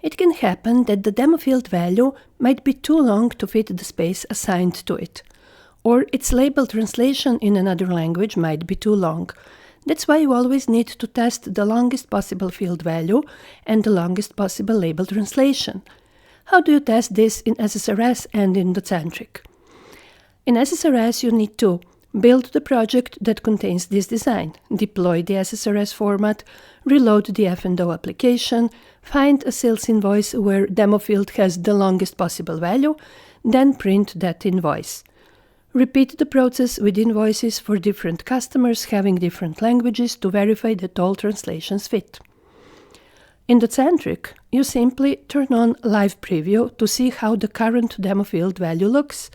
It can happen that the demo field value might be too long to fit the space assigned to it, or its label translation in another language might be too long. That's why you always need to test the longest possible field value and the longest possible label translation. How do you test this in SSRS and in Docentric? In SSRS, you need to build the project that contains this design, deploy the SSRS format, reload the F&O application, find a sales invoice where demo field has the longest possible value, then print that invoice. Repeat the process with invoices for different customers having different languages to verify that all translations fit. In Docentric, you simply turn on Live Preview to see how the current demo field value looks.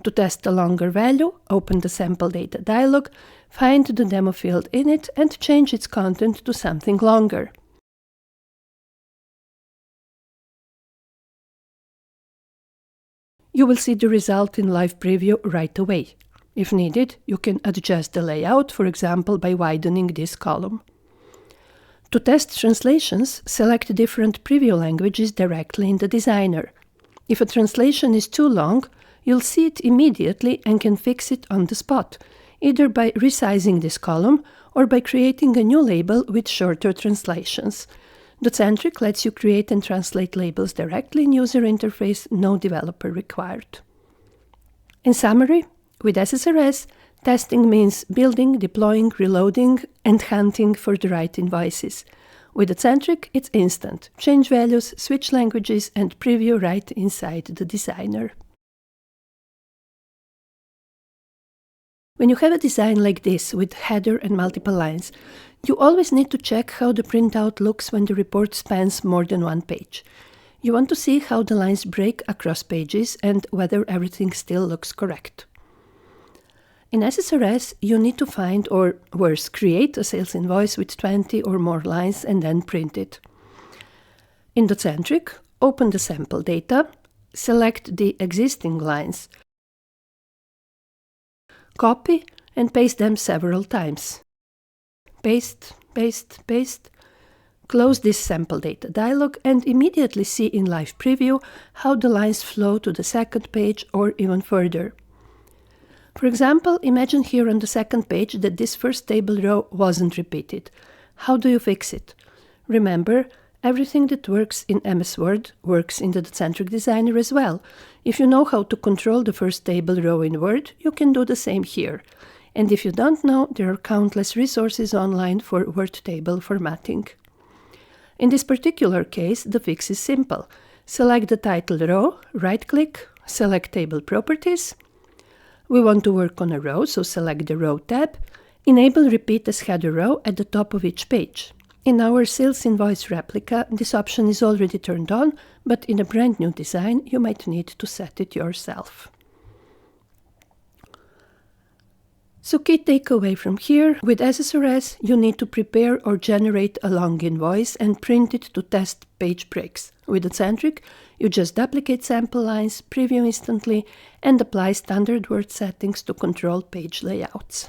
To test a longer value, open the Sample Data dialog, find the demo field in it, and change its content to something longer. You will see the result in Live Preview right away. If needed, you can adjust the layout, for example, by widening this column. To test translations, select different preview languages directly in the designer. If a translation is too long, you'll see it immediately and can fix it on the spot, either by resizing this column or by creating a new label with shorter translations. Docentric lets you create and translate labels directly in user interface, no developer required. In summary, with SSRS, testing means building, deploying, reloading, and hunting for the right invoices. With Docentric, it's instant. Change values, switch languages, and preview right inside the designer. When you have a design like this with header and multiple lines, you always need to check how the printout looks when the report spans more than one page. You want to see how the lines break across pages and whether everything still looks correct. In SSRS, you need to find, or worse, create a sales invoice with 20 or more lines and then print it. In Docentric, open the sample data, select the existing lines, copy and paste them several times. Paste, paste, paste. Close this sample data dialog and immediately see in Live Preview how the lines flow to the second page or even further. For example, imagine here on the second page that this first table row wasn't repeated. How do you fix it? Remember, everything that works in MS Word works in the Docentric Designer as well. If you know how to control the first table row in Word, you can do the same here. And if you don't know, there are countless resources online for Word table formatting. In this particular case, the fix is simple. Select the title row, right-click, select Table Properties. We want to work on a row, so select the Row tab. Enable Repeat as header row at the top of each page. In our Sales Invoice replica, this option is already turned on, but in a brand new design, you might need to set it yourself. So key takeaway from here, with SSRS, you need to prepare or generate a long invoice and print it to test page breaks. With Docentric, you just duplicate sample lines, preview instantly, and apply standard Word settings to control page layouts.